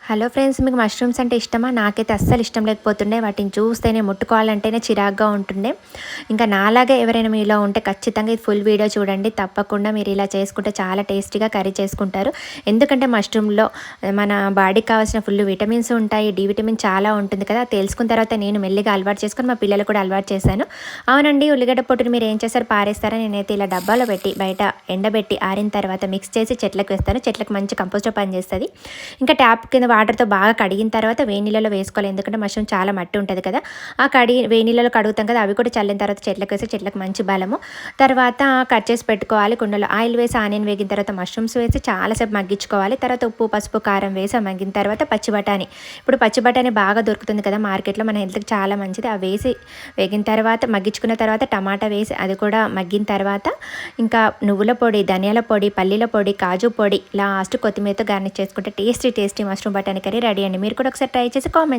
Hello friends, మీకు mushrooms అంటే ఇష్టమా? నాకైతే అస్సలు ఇష్టం లేకపోతుండే. వాటిని చూస్తేనే ముట్టుకోవాలంటేనే చిరాగ్గా ఉంటుండే. ఇంకా నాలాగే ఎవరైనా మీలో ఉంటే ఖచ్చితంగా ఇది ఫుల్ వీడియో చూడండి. తప్పకుండా మీరు ఇలా చేసుకుంటే చాలా టేస్టీగా కర్రీ చేసుకుంటారు. ఎందుకంటే మష్రూమ్‌లో మన బాడీకి కావాల్సిన ఫుల్ విటమిన్స్ ఉంటాయి. డి విటమిన్ చాలా ఉంటుంది కదా! తెలుసుకున్న తర్వాత నేను మెల్లిగా అలవాటు చేసుకొని మా పిల్లలకు కూడా అలవాటు చేశాను. అవునండి, ఉల్లిగడ్డ పొట్టుని మీరు ఏం చేస్తారు? పారేస్తారా? నేనైతే ఇలా డబ్బాలో పెట్టి బయట ఎండబెట్టి ఆరిన తర్వాత మిక్స్ చేసి చెట్లకు వేస్తాను. చెట్లకు మంచి కంపోస్టర్ పనిచేస్తది. ఇంకా ట్యాప్ కింద వాటర్‌తో బాగా కడిగిన తర్వాత వేడి నీళ్ళలో వేసుకోవాలి. ఎందుకంటే మష్రూమ్ చాలా మట్టి ఉంటది కదా! ఆ వేడి నీళ్ళలో కడుగుతాం కదా! అవి కూడా చల్లిన తర్వాత చెట్లకు వేసి చెట్లకు మంచి బలము. తర్వాత కట్ చేసి పెట్టుకోవాలి. కుండలో ఆయిల్ వేసి ఆనియన్ వేగిన తర్వాత మష్రూమ్స్ వేసి చాలాసేపు మగ్గించుకోవాలి. తర్వాత ఉప్పు, పసుపు, కారం వేసి మగ్గిన తర్వాత పచ్చి బఠానీ. ఇప్పుడు పచ్చి బఠానీ బాగా దొరుకుతుంది కదా మార్కెట్‌లో, మన హెల్త్‌కి చాలా మంచిది. అవి వేసి వేగిన తర్వాత మగ్గించుకున్న తర్వాత టమాటా వేసి అది కూడా మగ్గిన తర్వాత ఇంకా నువ్వుల పొడి, ధనియాల పొడి, పల్లీల పొడి, కాజు పొడి, లాస్ట్ కొత్తిమీరతో గార్నిష్ చేసుకుంటే టేస్టీ మష్రూమ్ బఠానీ కర్రీ రెడీ అండి. మీరు కూడా ఒకసారి ట్రై చేసి కామెంట్